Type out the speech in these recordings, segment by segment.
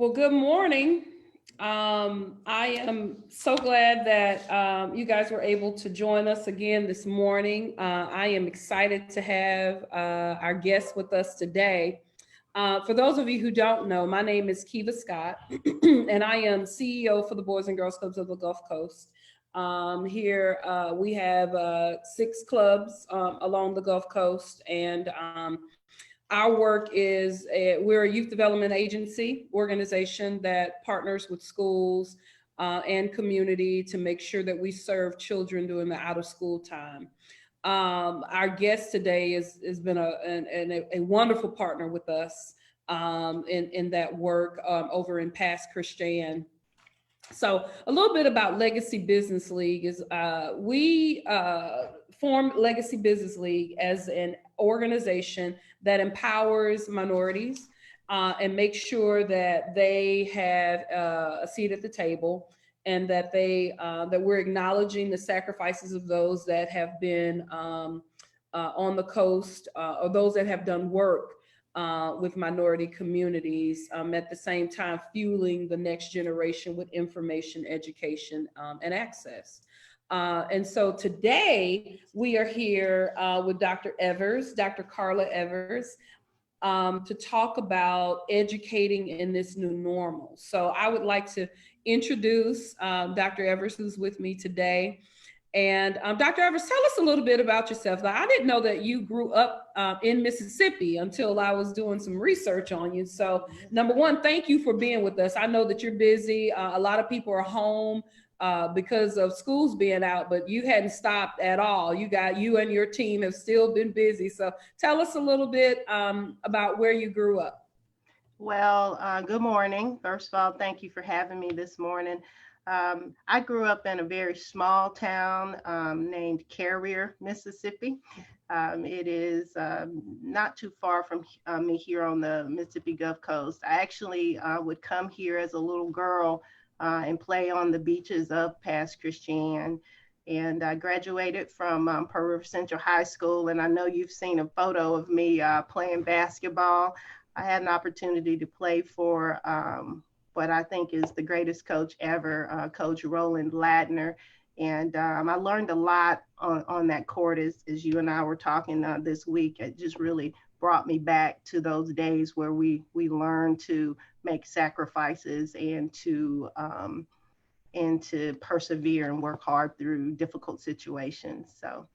Well, good morning. I am so glad that you guys were able to join us again this morning. I am excited to have our guest with us today. For those of you who don't know, my name is Kiva Scott, and I am CEO for the Boys and Girls Clubs of the Gulf Coast. Here we have six clubs along the Gulf Coast, and our work is we're a youth development agency organization that partners with schools and community to make sure that we serve children during the out of school time. Our guest today has been a wonderful partner with us in that work over in Past Christian. So a little bit about Legacy Business League is we formed Legacy Business League as an organization that empowers minorities and makes sure that they have a seat at the table, and that that we're acknowledging the sacrifices of those that have been on the coast or those that have done work with minority communities, at the same time fueling the next generation with information, education, and access. And so today we are here with Dr. Evers, Dr. Carla Evers, to talk about educating in this new normal. So I would like to introduce Dr. Evers, who's with me today. And Dr. Evers, tell us a little bit about yourself. Now, I didn't know that you grew up in Mississippi until I was doing some research on you. So number one, thank you for being with us. I know that you're busy. A lot of people are home because of schools being out, but you hadn't stopped at all. You and your team have still been busy. So tell us a little bit about where you grew up. Well, good morning. First of all, thank you for having me this morning. I grew up in a very small town named Carrier, Mississippi. It is not too far from me here on the Mississippi Gulf Coast. I actually would come here as a little girl and play on the beaches of Pass Christian. And I graduated from Pearl River Central High School. And I know you've seen a photo of me playing basketball. I had an opportunity to play for what I think is the greatest coach ever, Coach Roland Ladner. And I learned a lot on that court as you and I were talking this week. It just really brought me back to those days where we learned to make sacrifices and to persevere and work hard through difficult situations. So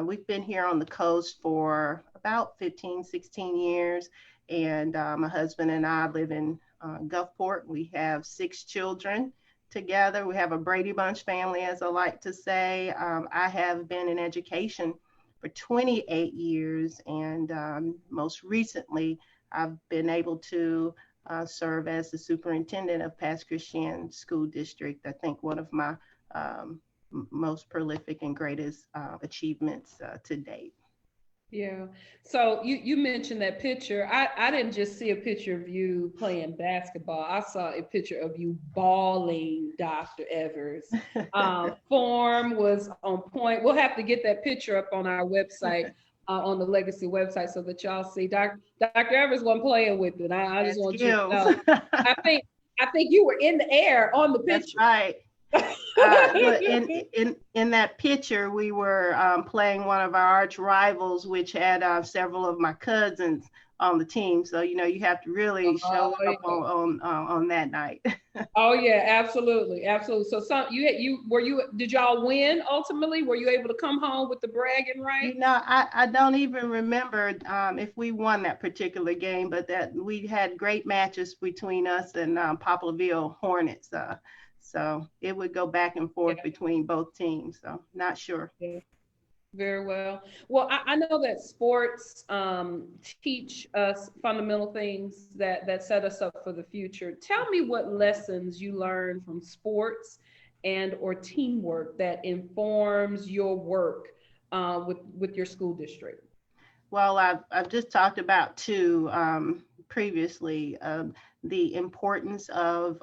we've been here on the coast for about 15, 16 years. And my husband and I live in Gulfport. We have 6 children together. We have a Brady Bunch family, as I like to say. I have been in education for 28 years, and most recently, I've been able to serve as the superintendent of Pass Christian School District. I think one of my most prolific and greatest achievements to date. Yeah. So you mentioned that picture. I didn't just see a picture of you playing basketball. I saw a picture of you bawling, Dr. Evers. Form was on point. We'll have to get that picture up on our website, on the Legacy website, so that y'all see. Dr. Evers wasn't playing with it. I just want you to know. I think you were in the air on the picture. That's right. But in that picture, we were playing one of our arch rivals, which had several of my cousins on the team. So you have to really show up on that night. Oh yeah, absolutely, absolutely. So did y'all win ultimately? Were you able to come home with the bragging right? I don't even remember if we won that particular game, but that we had great matches between us and Poplarville Hornets. So it would go back and forth between both teams. So not sure. Yeah. Very well. Well, I know that sports teach us fundamental things that set us up for the future. Tell me what lessons you learned from sports and or teamwork that informs your work with your school district. Well, I've just talked about 2 previously, the importance of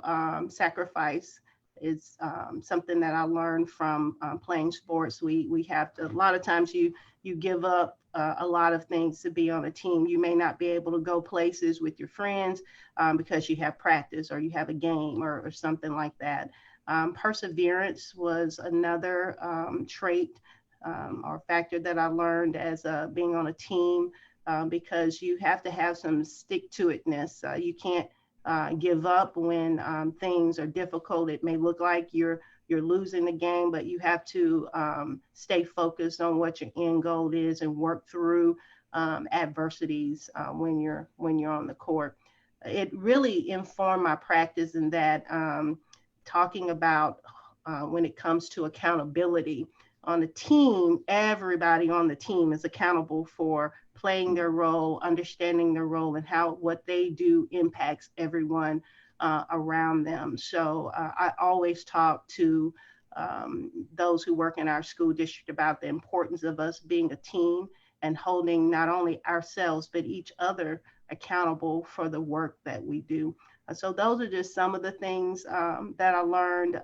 sacrifice is something that I learned from playing sports. We have to, a lot of times you give up a lot of things to be on a team. You may not be able to go places with your friends because you have practice or you have a game or something like that. Perseverance was another trait or factor that I learned as being on a team because you have to have some stick to itness. You can't give up when things are difficult. It may look like you're losing the game, but you have to stay focused on what your end goal is and work through adversities when you're on the court. It really informed my practice in that talking about when it comes to accountability on a team, everybody on the team is accountable for playing their role, understanding their role, and how what they do impacts everyone around them. So I always talk to those who work in our school district about the importance of us being a team and holding not only ourselves but each other accountable for the work that we do. So those are just some of the things that I learned.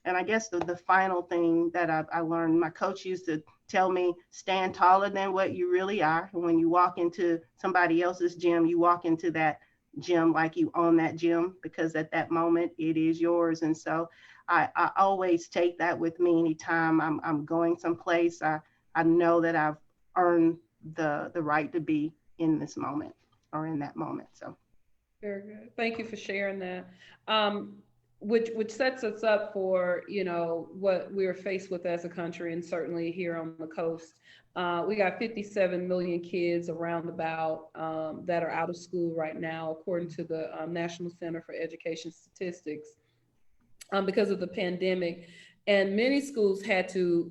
And I guess the final thing that I learned, my coach used to tell me, stand taller than what you really are. And when you walk into somebody else's gym, you walk into that gym like you own that gym, because at that moment it is yours. And so I always take that with me anytime I'm going someplace. I know that I've earned the right to be in this moment or in that moment. So. Very good. Thank you for sharing that. Which sets us up for, what we're faced with as a country, and certainly here on the coast. We got 57 million kids around about that are out of school right now, according to the National Center for Education Statistics, because of the pandemic. And many schools had to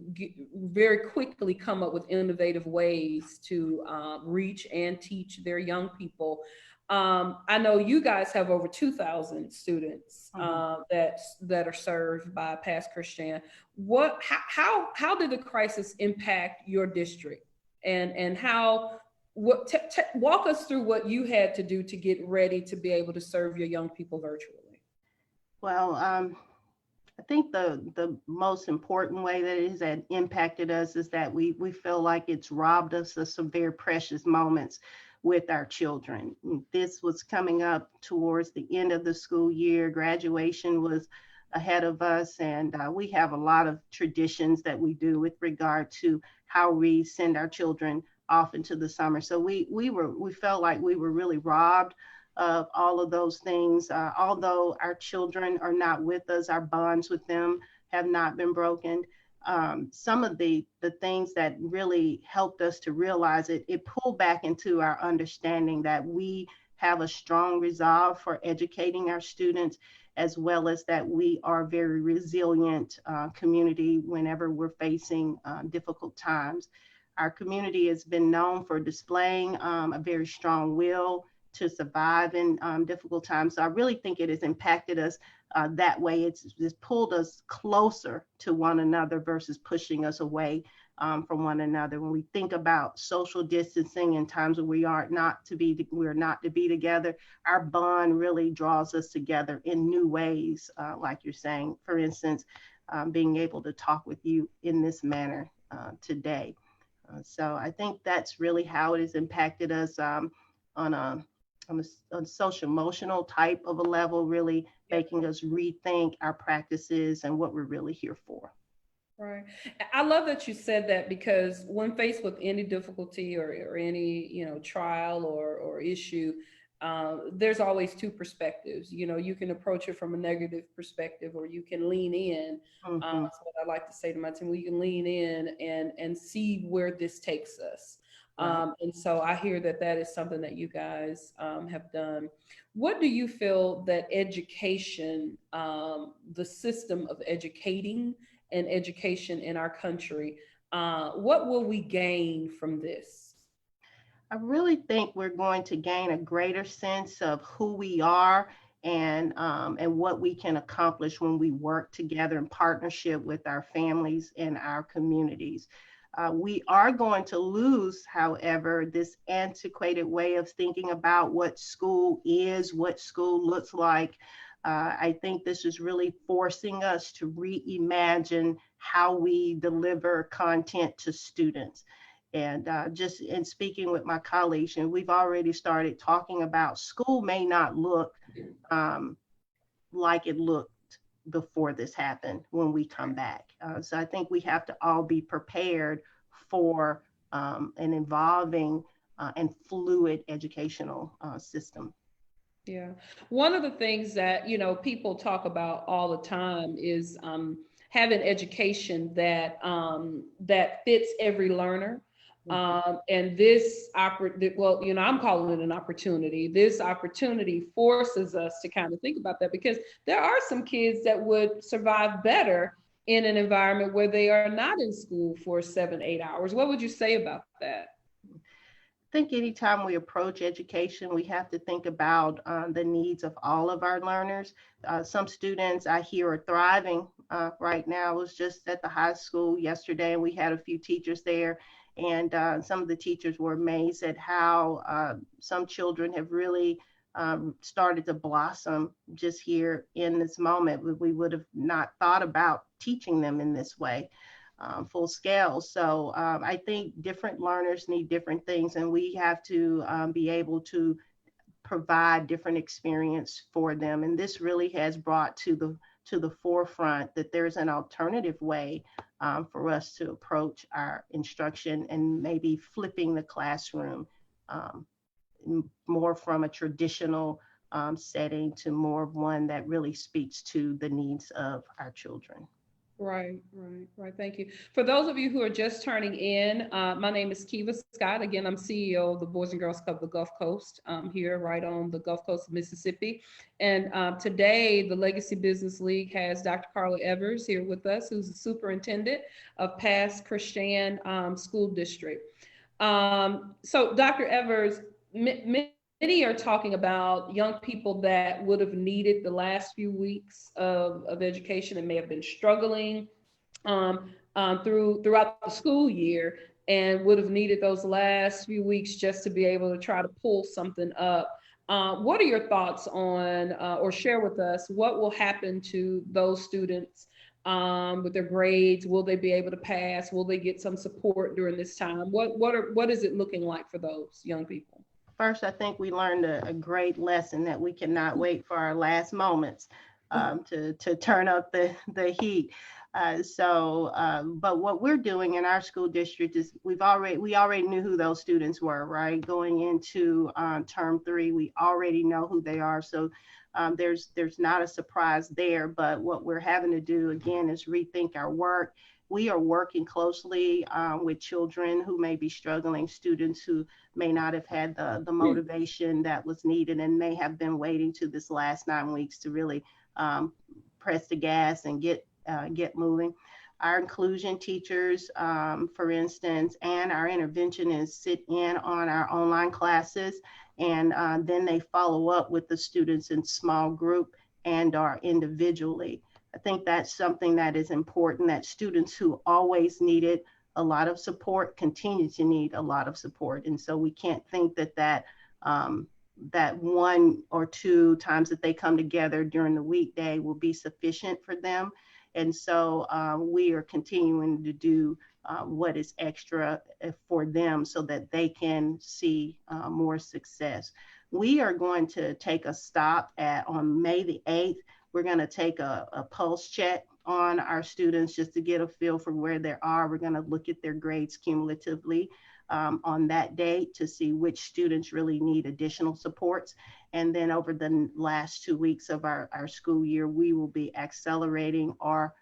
very quickly come up with innovative ways to reach and teach their young people. I know you guys have over 2,000 students that are served by Pass Christian. How did the crisis impact your district, and how walk us through what you had to do to get ready to be able to serve your young people virtually? Well, I think the most important way that it has impacted us is that we feel like it's robbed us of some very precious moments with our children. This was coming up towards the end of the school year. Graduation was ahead of us, and we have a lot of traditions that we do with regard to how we send our children off into the summer. So we felt like we were really robbed of all of those things. Although our children are not with us, our bonds with them have not been broken. Some of the things that really helped us to realize it pulled back into our understanding that we have a strong resolve for educating our students, as well as that we are a very resilient community whenever we're facing difficult times. Our community has been known for displaying a very strong will to survive in difficult times. So I really think it has impacted us that way. It's pulled us closer to one another versus pushing us away from one another. When we think about social distancing in times when we're not to be together, our bond really draws us together in new ways, like you're saying. For instance, being able to talk with you in this manner today. So I think that's really how it has impacted us on a social emotional type of a level, really making us rethink our practices and what we're really here for. Right. I love that you said that, because when faced with any difficulty or any, trial or issue, there's always two perspectives. You can approach it from a negative perspective, or you can lean in. That's what I like to say to my team. We can lean in and see where this takes us. And so I hear that is something that you guys have done. What do you feel that education, the system of educating and education in our country, what will we gain from this? I really think we're going to gain a greater sense of who we are and what we can accomplish when we work together in partnership with our families and our communities. We are going to lose, however, this antiquated way of thinking about what school is, what school looks like. I think this is really forcing us to reimagine how we deliver content to students. And just in speaking with my colleagues, and we've already started talking about school may not look um, like it looked before this happened when we come back. So I think we have to all be prepared for an evolving and fluid educational system. Yeah. One of the things that, people talk about all the time is having education that fits every learner. And well, I'm calling it an opportunity. This opportunity forces us to kind of think about that, because there are some kids that would survive better in an environment where they are not in school for 7, 8 hours. What would you say about that? I think anytime we approach education, we have to think about the needs of all of our learners. Some students I hear are thriving right now. I was just at the high school yesterday, and we had a few teachers there. And some of the teachers were amazed at how some children have really started to blossom just here in this moment. We would have not thought about teaching them in this way. Full scale. So I think different learners need different things, and we have to be able to provide different experience for them. And this really has brought to the forefront that there's an alternative way for us to approach our instruction, and maybe flipping the classroom um, more from a traditional setting to more of one that really speaks to the needs of our children. Right. Thank you. For those of you who are just turning in, my name is Kiva Scott. Again, I'm CEO of the Boys and Girls Club of the Gulf Coast, here right on the Gulf Coast of Mississippi. And today, the Legacy Business League has Dr. Carla Evers here with us, who's the superintendent of Pass Christian School District. So, Dr. Evers, many are talking about young people that would have needed the last few weeks of education and may have been struggling throughout the school year, and would have needed those last few weeks just to be able to try to pull something up. What are your thoughts on, or share with us, what will happen to those students with their grades? Will they be able to pass? Will they get some support during this time? What is it looking like for those young people? First, I think we learned a great lesson that we cannot wait for our last moments to turn up the heat. But what we're doing in our school district is we already knew who those students were, right? Going into term 3, we already know who they are. So there's not a surprise there. But what we're having to do again is rethink our work. We are working closely with children who may be struggling, students who may not have had the motivation that was needed, and may have been waiting to this last 9 weeks to really press the gas and get moving. Our inclusion teachers, for instance, and our interventionists sit in on our online classes, and then they follow up with the students in small group and or individually. I think that's something that is important, that students who always needed a lot of support continue to need a lot of support. And so we can't think that 1 or 2 times that they come together during the weekday will be sufficient for them. And so we are continuing to do what is extra for them so that they can see more success. We are going to take a stop on May the 8th. We're going to take a pulse check on our students just to get a feel for where they are. We're going to look at their grades cumulatively on that date to see which students really need additional supports. And then over the last 2 weeks of our school year, we will be accelerating or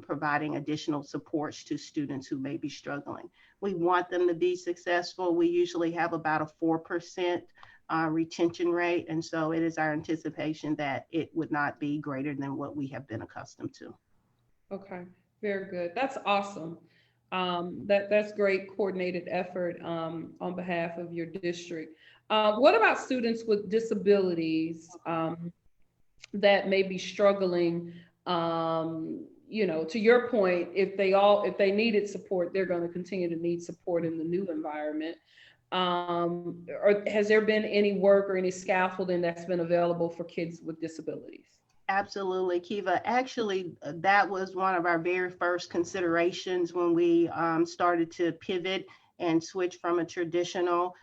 providing additional supports to students who may be struggling. We want them to be successful. We usually have about a 4% retention rate. And so it is our anticipation that it would not be greater than what we have been accustomed to. Okay, very good. That's awesome. That's great coordinated effort on behalf of your district. What about students with disabilities that may be struggling? To your point, if they needed support, they're going to continue to need support in the new environment. Or has there been any work or any scaffolding that's been available for kids with disabilities? Absolutely, Kiva. Actually, that was one of our very first considerations when we started to pivot and switch from a traditional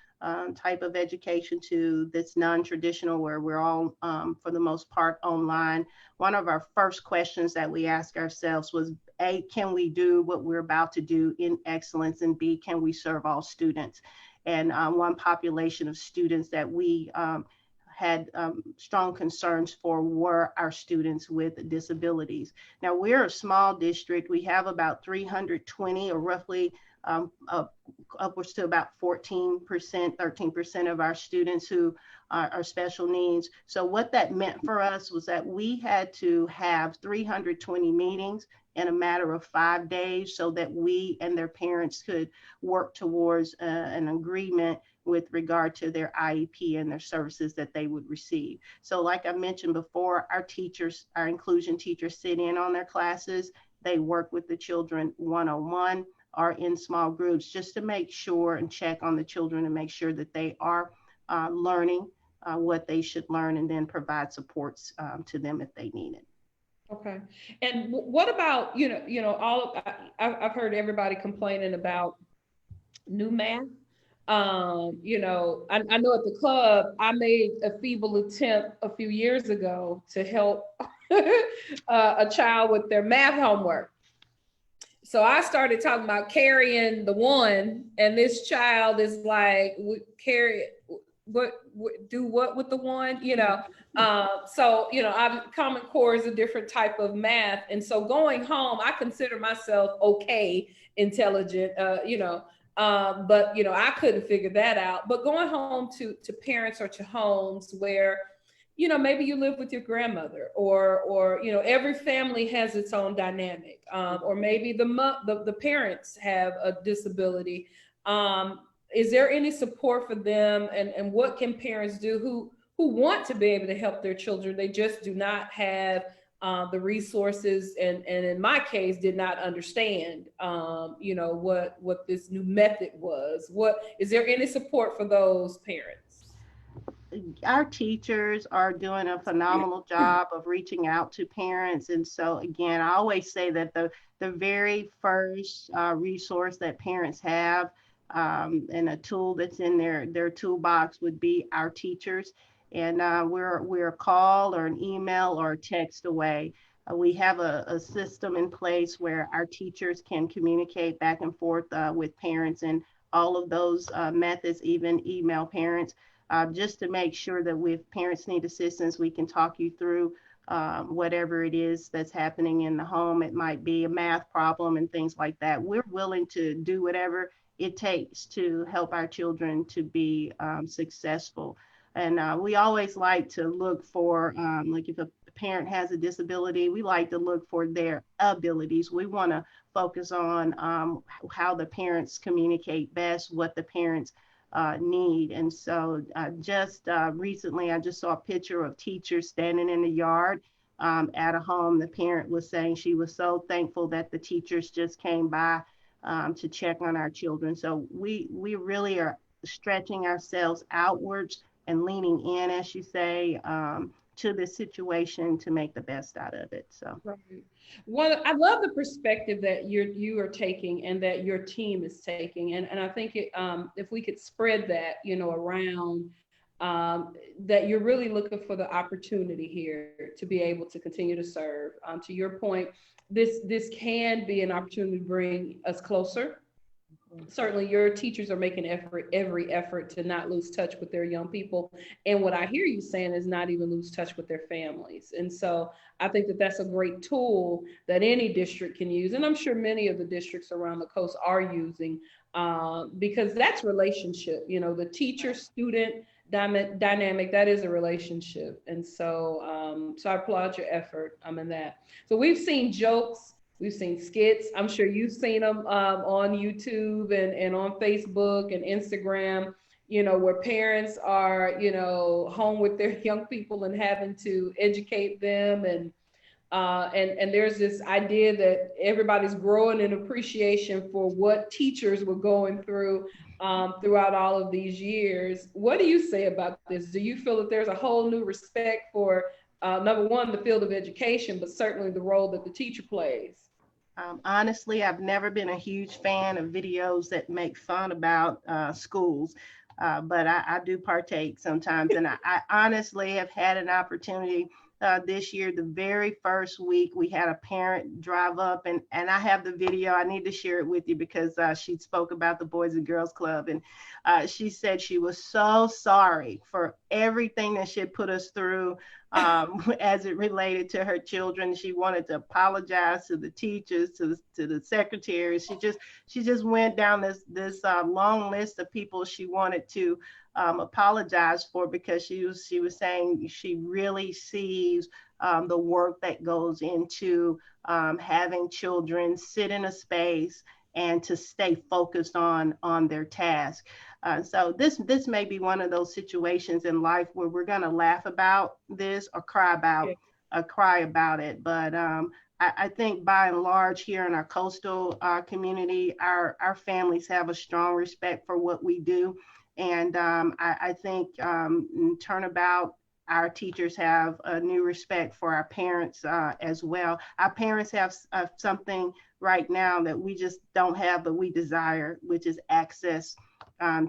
type of education to this non-traditional, where we're all, for the most part, online. One of our first questions that we asked ourselves was, A, can we do what we're about to do in excellence? And B, can we serve all students? And one population of students that we had strong concerns for were our students with disabilities. Now, we're a small district. We have about 320, or roughly upwards to about 14%, 13% of our students who are special needs. So what that meant for us was that we had to have 320 meetings in a matter of 5 days so that we and their parents could work towards an agreement with regard to their IEP and their services that they would receive. So like I mentioned before, our teachers, our inclusion teachers, sit in on their classes. They work with the children one-on-one or in small groups, just to make sure and check on the children and make sure that they are learning what they should learn, and then provide supports to them if they need it. Okay. And what about, I've heard everybody complaining about new math. I know at the club, I made a feeble attempt a few years ago to help a child with their math homework. So I started talking about carrying the one, and this child is like, carry do what with the one, Common Core is a different type of math. And so going home, I consider myself okay, intelligent, but I couldn't figure that out. But going home to parents or to homes where maybe you live with your grandmother, or every family has its own dynamic, or maybe the parents have a disability. Is there any support for them, and what can parents do who want to be able to help their children? They just do not have the resources, and in my case did not understand what this new method was. What is there any support for those parents? Our teachers are doing a phenomenal job of reaching out to parents. And so again, I always say that the very first resource that parents have, and a tool that's in their toolbox, would be our teachers. And we're a call or an email or a text away. We have a system in place where our teachers can communicate back and forth with parents, and all of those methods, even email parents, just to make sure that if parents need assistance, we can talk you through whatever it is that's happening in the home. It might be a math problem and things like that. We're willing to do whatever it takes to help our children to be successful. And we always like to look for, like if a parent has a disability, we like to look for their abilities. We want to focus on how the parents communicate best, what the parents need. And so just recently, I just saw a picture of teachers standing in the yard at a home. The parent was saying she was so thankful that the teachers just came by to check on our children. So we really are stretching ourselves outwards and leaning in, as you say, to the situation to make the best out of it. So. Right. Well, I love the perspective that you are taking and that your team is taking, and I think if we could spread that around, that you're really looking for the opportunity here to be able to continue to serve. To your point, this can be an opportunity to bring us closer. Certainly your teachers are making every effort to not lose touch with their young people, and what I hear you saying is not even lose touch with their families. And so I think that that's a great tool that any district can use, and I'm sure many of the districts around the coast are using, because that's relationship. The teacher student dynamic, that is a relationship. And so I applaud your effort in that. So we've seen jokes, we've seen skits. I'm sure you've seen them on YouTube and on Facebook and Instagram, where parents are, home with their young people and having to educate them. And there's this idea that everybody's growing in appreciation for what teachers were going through throughout all of these years. What do you say about this? Do you feel that there's a whole new respect for number one, the field of education, but certainly the role that the teacher plays. Honestly, I've never been a huge fan of videos that make fun about schools, but I do partake sometimes. And I honestly have had an opportunity this year, the very first week, we had a parent drive up, and I have the video. I need to share it with you because she spoke about the Boys and Girls Club. And she said she was so sorry for everything that she had put us through as it related to her children. She wanted to apologize to the teachers, to the secretaries. She just went down this long list of people she wanted to apologize for, because she was saying she really sees the work that goes into having children sit in a space and to stay focused on their task. So this may be one of those situations in life where we're going to laugh about this or cry about it. But I think by and large here in our coastal community, our families have a strong respect for what we do. And I think in turnabout, our teachers have a new respect for our parents as well. Our parents have something right now that we just don't have, but we desire, which is access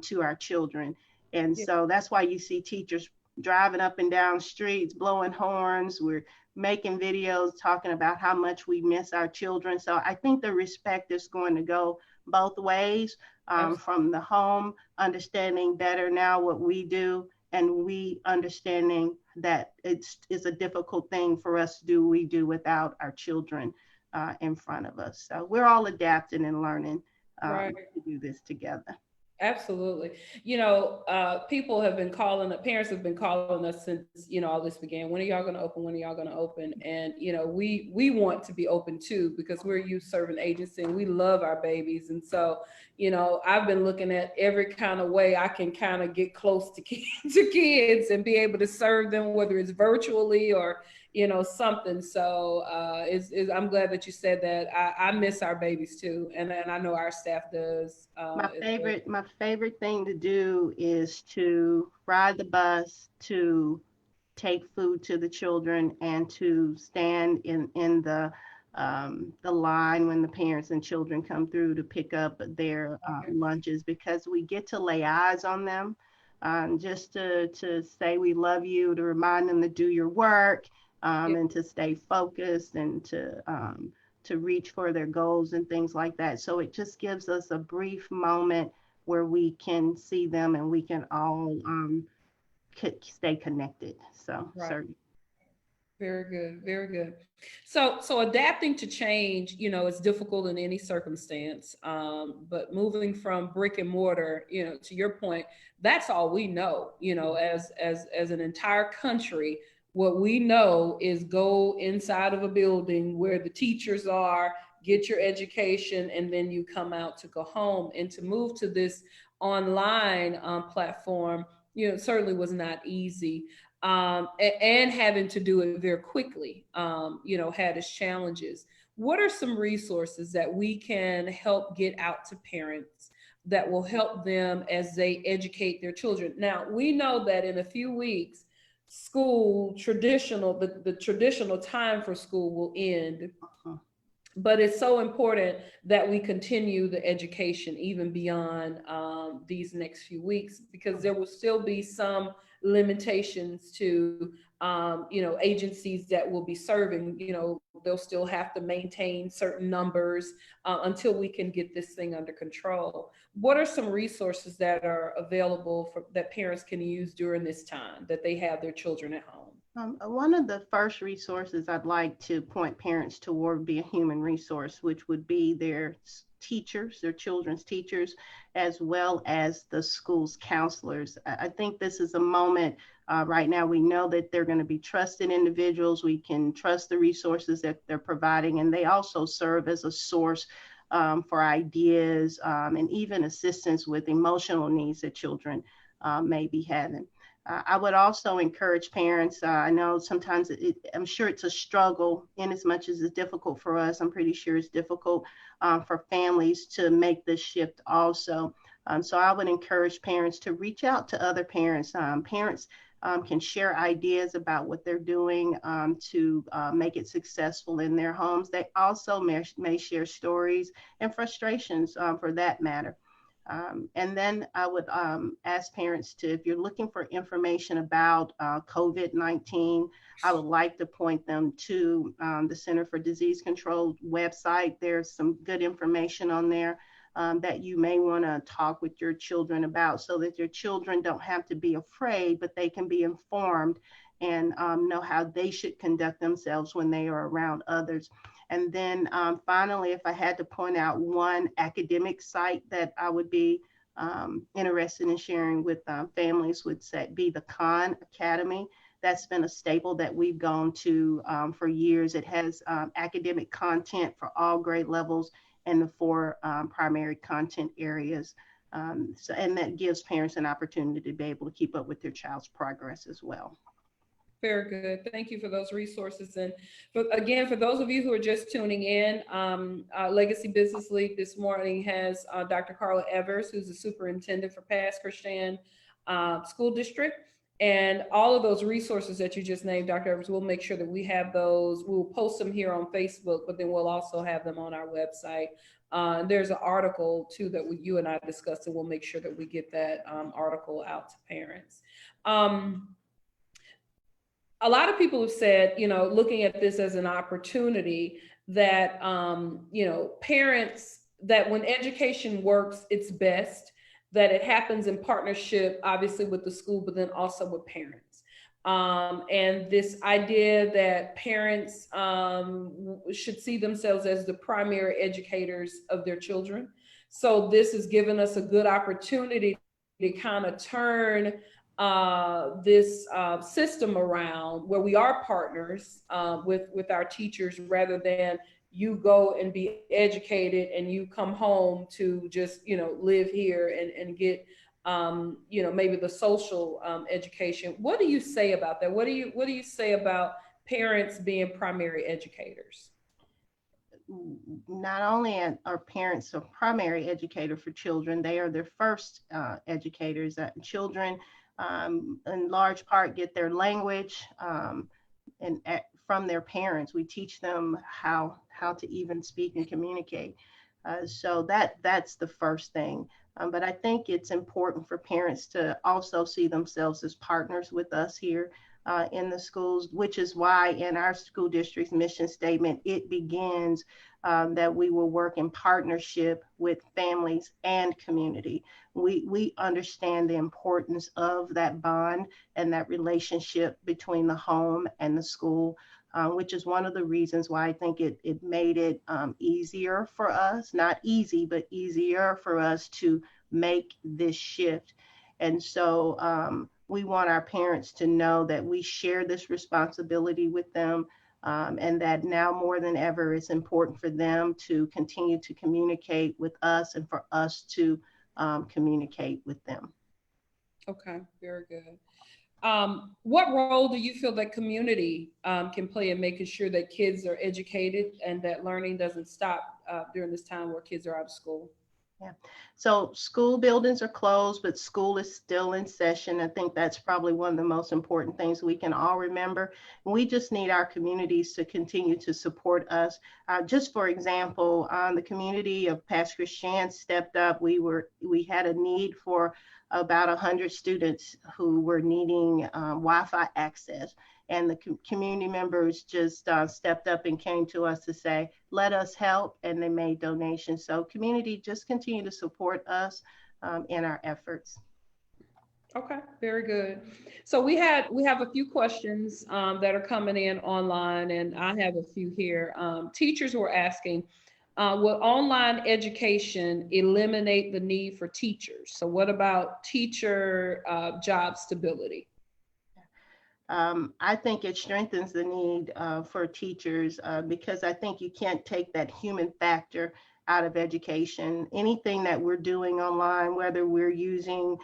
to our children. And so that's why you see teachers driving up and down streets, blowing horns. We're making videos talking about how much we miss our children. So I think the respect is going to go both ways, from the home, understanding better now what we do, and we understanding that it's a difficult thing for us to do, we do without our children in front of us. So we're all adapting and learning Right. to do this together. Absolutely. People have been parents have been calling us since, all this began. When are y'all going to open? When are y'all going to open? And, we want to be open too, because we're a youth serving agency and we love our babies. And so, I've been looking at every kind of way I can kind of get close to kids and be able to serve them, whether it's virtually or, something. So I'm glad that you said that. I miss our babies too. And I know our staff does. My favorite thing to do is to ride the bus, to take food to the children, and to stand in the line when the parents and children come through to pick up their lunches, because we get to lay eyes on them, just to say we love you, to remind them to do your work, and to stay focused, and to reach for their goals and things like that. So it just gives us a brief moment where we can see them and we can all stay connected. So Right. certainly. Very good. Very good. So adapting to change, is difficult in any circumstance. But moving from brick and mortar, to your point, that's all we know, as an entire country. What we know is go inside of a building where the teachers are, get your education, and then you come out to go home. And to move to this online platform, certainly was not easy, and having to do it very quickly, had its challenges. What are some resources that we can help get out to parents that will help them as they educate their children? Now, we know that in a few weeks, the traditional time for school will end, Uh-huh. but it's so important that we continue the education even beyond these next few weeks, because there will still be some limitations to agencies that will be serving. They'll still have to maintain certain numbers until we can get this thing under control. What are some resources that are available that parents can use during this time that they have their children at home? One of the first resources I'd like to point parents toward would be a human resource, which would be their teachers, their children's teachers, as well as the school's counselors. I think this is a moment right now. We know that they're going to be trusted individuals. We can trust the resources that they're providing, and they also serve as a source for ideas and even assistance with emotional needs that children may be having. I would also encourage parents. I know sometimes I'm sure it's a struggle in as much as it's difficult for us. I'm pretty sure it's difficult for families to make this shift also. So I would encourage parents to reach out to other parents. Parents can share ideas about what they're doing to make it successful in their homes. They also may share stories and frustrations for that matter. And then I would ask parents to, if you're looking for information about COVID-19, I would like to point them to the Center for Disease Control website. There's some good information on there that you may want to talk with your children about, so that your children don't have to be afraid, but they can be informed and know how they should conduct themselves when they are around others. And then finally, if I had to point out one academic site that I would be interested in sharing with families, would be the Khan Academy. That's been a staple that we've gone to for years. It has academic content for all grade levels and the four primary content areas. And that gives parents an opportunity to be able to keep up with their child's progress as well. Very good. Thank you for those resources. And again, for those of you who are just tuning in, Legacy Business League this morning has Dr. Carla Evers, who's the superintendent for Pass Christian School District. And all of those resources that you just named, Dr. Evers, we'll make sure that we have those. We'll post them here on Facebook, but then we'll also have them on our website. There's an article too that you and I discussed, and we'll make sure that we get that article out to parents. A lot of people have said, looking at this as an opportunity, that, parents, that when education works its best, that it happens in partnership, obviously with the school, but then also with parents. And this idea that parents should see themselves as the primary educators of their children. So this has given us a good opportunity to kind of turn this system around, where we are partners with our teachers, rather than you go and be educated and you come home to just live here and get maybe the social education. What do you say about that? What do you say about parents being primary educators? Not only are parents a primary educator for children, they are their first educators. Children in large part get their language from their parents. We teach them how to even speak and communicate. So that's the first thing. But I think it's important for parents to also see themselves as partners with us here in the schools, which is why in our school district's mission statement, it begins that we will work in partnership with families and community. We understand the importance of that bond and that relationship between the home and the school, which is one of the reasons why I think it made it easier for us, not easy, but easier for us to make this shift. And so we want our parents to know that we share this responsibility with them, and that now more than ever, it's important for them to continue to communicate with us and for us to communicate with them. Okay, very good. What role do you feel that community can play in making sure that kids are educated and that learning doesn't stop during this time where kids are out of school? Yeah. So school buildings are closed, but school is still in session. I think that's probably one of the most important things we can all remember. We just need our communities to continue to support us. Just for example, the community of Pass Christian stepped up. We had a need for about 100 students who were needing Wi-Fi access. And the community members just stepped up and came to us to say, let us help, and they made donations. So community, just continue to support us in our efforts. Okay, very good. So we have a few questions that are coming in online, and I have a few here. Teachers were asking, will online education eliminate the need for teachers? So what about teacher job stability? I think it strengthens the need for teachers because I think you can't take that human factor out of education. Anything that we're doing online, whether we're using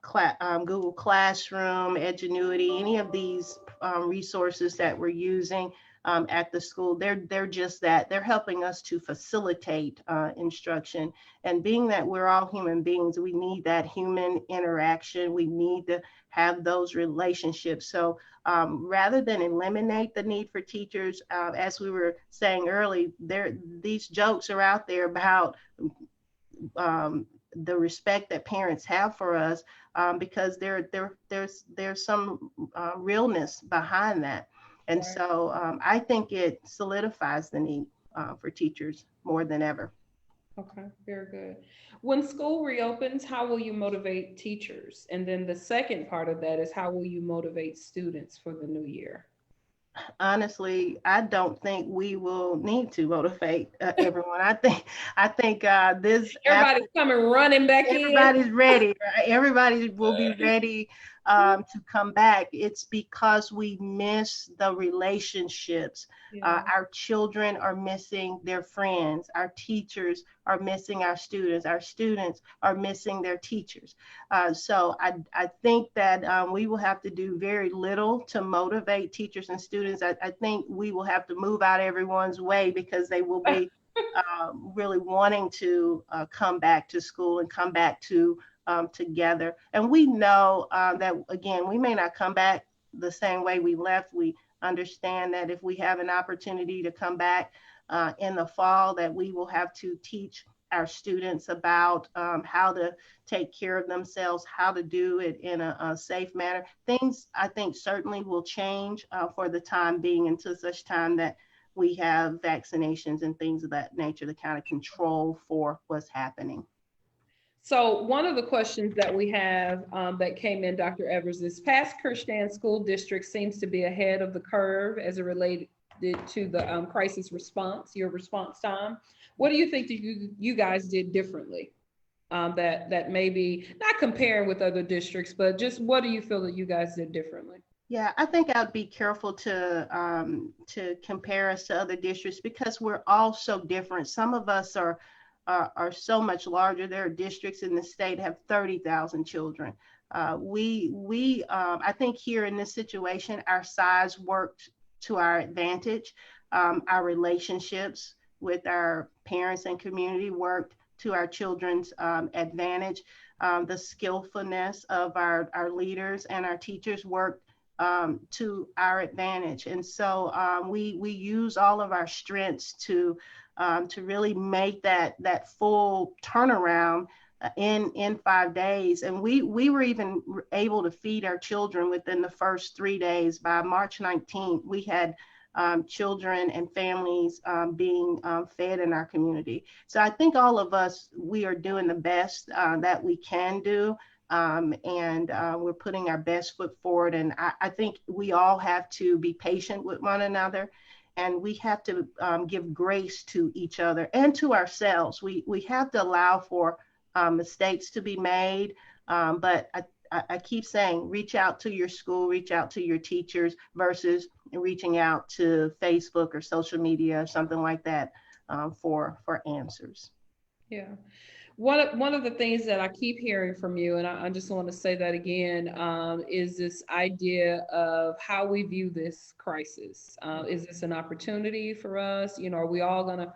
Google Classroom, Edgenuity, any of these resources that we're using, at the school. They're just that. They're helping us to facilitate instruction. And being that we're all human beings, we need that human interaction. We need to have those relationships. So rather than eliminate the need for teachers, as we were saying early, these jokes are out there about the respect that parents have for us, because there's some realness behind that. And Right. so I think it solidifies the need for teachers more than ever. Okay, very good. When school reopens, how will you motivate teachers? And then the second part of that is how will you motivate students for the new year? Honestly, I don't think we will need to motivate everyone. I think this Everybody's after coming running back in. everybody's ready, right? Everybody will be ready to come back. It's because we miss the relationships. Yeah. Our children are missing their friends. Our teachers are missing our students. Our students are missing their teachers. So I think that we will have to do very little to motivate teachers and students. I think we will have to move out everyone's way because they will be really wanting to come back to school and come back to together. And we know that, again, we may not come back the same way we left. We understand that if we have an opportunity to come back in the fall, that we will have to teach our students about how to take care of themselves, how to do it in a safe manner. Things I think certainly will change for the time being until such time that we have vaccinations and things of that nature to kind of control for what's happening. So one of the questions that we have that came in, Dr. Evers, is past Kirschtan School District seems to be ahead of the curve as it related to the crisis response, your response time. What do you think that you guys did differently? That maybe not comparing with other districts, but just what do you feel that you guys did differently? Yeah, I think I'd be careful to compare us to other districts because we're all so different. Some of us are so much larger. There are districts in the state have 30,000 children. I think here in this situation, our size worked to our advantage. Our relationships with our parents and community worked to our children's advantage. The skillfulness of our leaders and our teachers worked to our advantage. And so we use all of our strengths to really make that full turnaround in 5 days. And we were even able to feed our children within the first 3 days. By March 19th, we had children and families being fed in our community. So I think all of us, we are doing the best that we can do. And we're putting our best foot forward. And I think we all have to be patient with one another, and we have to give grace to each other and to ourselves. We have to allow for mistakes to be made, but I keep saying, reach out to your school, reach out to your teachers versus reaching out to Facebook or social media or something like that for answers. Yeah. One of the things that I keep hearing from you, and I just want to say that again, is this idea of how we view this crisis. Is this an opportunity for us? You know, are we all gonna,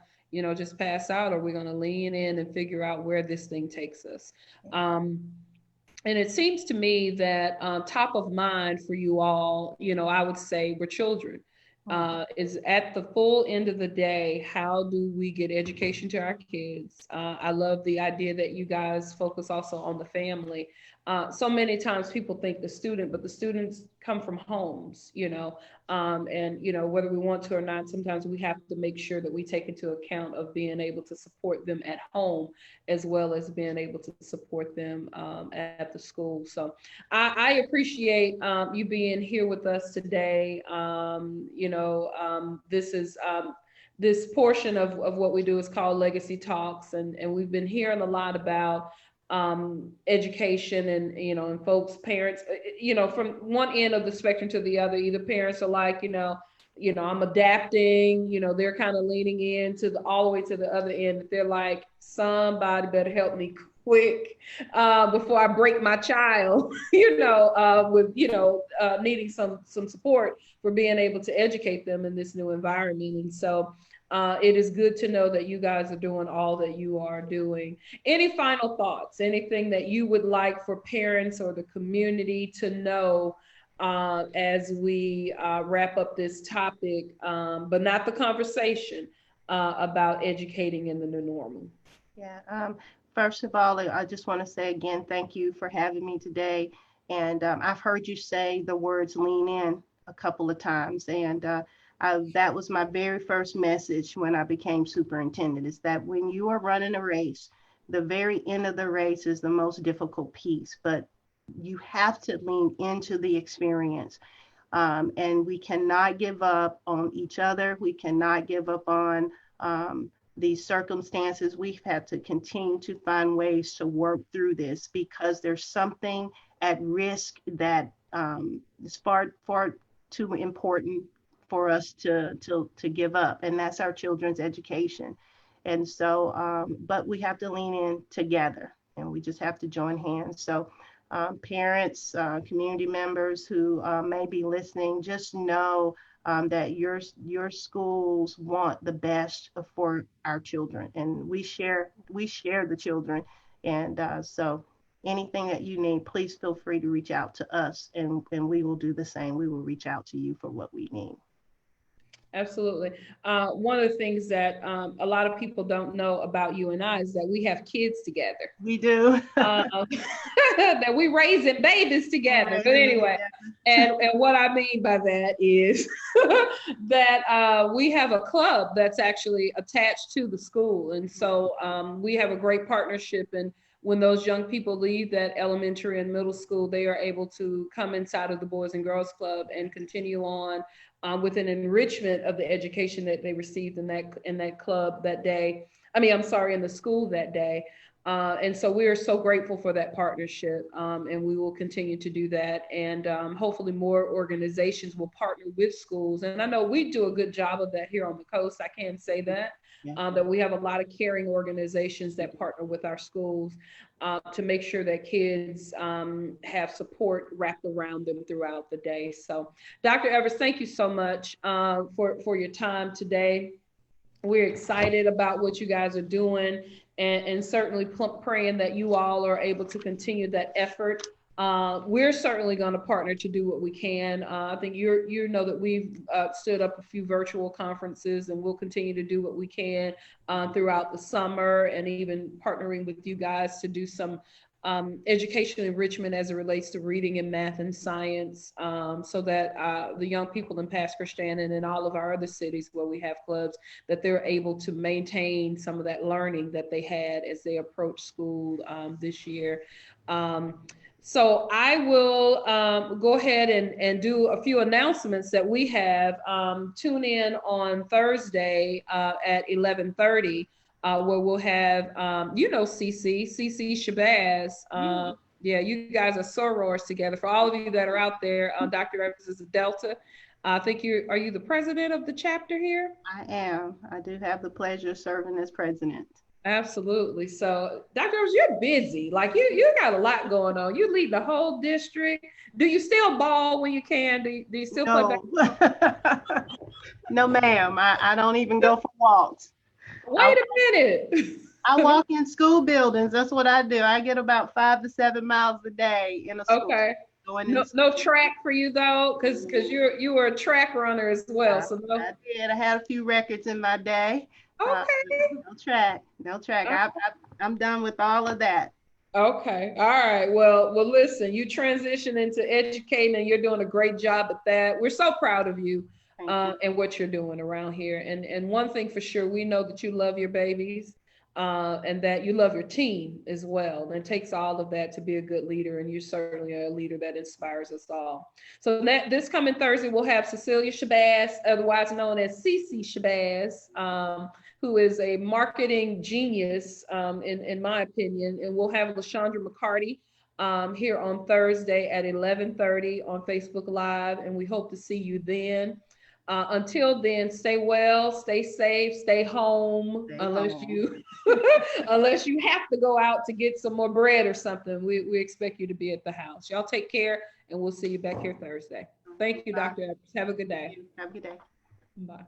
just pass out? Or are we gonna lean in and figure out where this thing takes us? And it seems to me that top of mind for you all, I would say we're children. Is at the full end of the day, how do we get education to our kids? I love the idea that you guys focus also on the family. So many times people think the student, but the students come from homes, and whether we want to or not, sometimes we have to make sure that we take into account of being able to support them at home as well as being able to support them at the school. So I appreciate you being here with us today. This is this portion of what we do is called Legacy Talks, and we've been hearing a lot about education and folks, parents, from one end of the spectrum to the other. Either parents are like, I'm adapting, they're kind of leaning in to the all the way to the other end. They're like, somebody better help me quick before I break my child, with, needing some support for being able to educate them in this new environment. And so it is good to know that you guys are doing all that you are doing. Any final thoughts? Anything that you would like for parents or the community to know as we wrap up this topic, but not the conversation about educating in the new normal? Yeah. First of all, I just want to say again, thank you for having me today. And I've heard you say the words lean in a couple of times. And that was my very first message when I became superintendent, is that when you are running a race, the very end of the race is the most difficult piece, but you have to lean into the experience. And we cannot give up on each other. We cannot give up on these circumstances. We've had to continue to find ways to work through this because there's something at risk that is far too important for us to give up, and that's our children's education. And so, but we have to lean in together, and we just have to join hands. So parents, community members who may be listening, just know that your schools want the best for our children, and we share the children, and so anything that you need, please feel free to reach out to us, and we will do the same. We will reach out to you for what we need. Absolutely. One of the things that a lot of people don't know about you and I is that we have kids together. We do. That we raising babies together. But anyway, and what I mean by that is that we have a club that's actually attached to the school. And so we have a great partnership. And when those young people leave that elementary and middle school, they are able to come inside of the Boys and Girls Club and continue on with an enrichment of the education that they received in that club that day. I mean, I'm sorry, in the school that day. And so we are so grateful for that partnership, and we will continue to do that. And hopefully more organizations will partner with schools. And I know we do a good job of that here on the coast. I can say that, that we have a lot of caring organizations that partner with our schools to make sure that kids have support wrapped around them throughout the day. So Dr. Evers, thank you so much for your time today. We're excited about what you guys are doing, and certainly praying that you all are able to continue that effort. We're certainly going to partner to do what we can. I think you know that we've stood up a few virtual conferences, and we'll continue to do what we can throughout the summer, and even partnering with you guys to do some education enrichment as it relates to reading and math and science, so that the young people in Pass Christian and in all of our other cities where we have clubs, that they're able to maintain some of that learning that they had as they approach school this year. So I will go ahead and do a few announcements that we have. Tune in on Thursday at 11:30. Where we'll have, CC Shabazz. Yeah, you guys are sorors together. For all of you that are out there, Dr. Evans is a Delta. I think are you the president of the chapter here? I am. I do have the pleasure of serving as president. Absolutely. So, Dr. Evans, you're busy. Like you got a lot going on. You lead the whole district. Do you still ball when you can? Do you still play basketball? No, ma'am. I don't even go for walks. Wait a minute. I walk in school buildings. That's what I do. I get about 5 to 7 miles a day in a school. Okay. No track for you though, because you were a track runner as well. I did. I had a few records in my day. Okay. No track. Okay. I'm done with all of that. Okay. All right. Well, listen, you transition into educating, and you're doing a great job at that. We're so proud of you. And what you're doing around here. And one thing for sure, we know that you love your babies and that you love your team as well. And it takes all of that to be a good leader. And you're certainly a leader that inspires us all. So this coming Thursday, we'll have Cecilia Shabazz, otherwise known as CC Shabazz, who is a marketing genius, in my opinion. And we'll have LaShondra McCarty here on Thursday at 11:30 on Facebook Live. And we hope to see you then. Until then, stay well, stay safe, stay home, Stay unless home. you unless you have to go out to get some more bread or something. We expect you to be at the house. Y'all take care, and we'll see you back here Thursday. Thank you, Bye. Dr. Evers. Have a good day. Have a good day. Bye.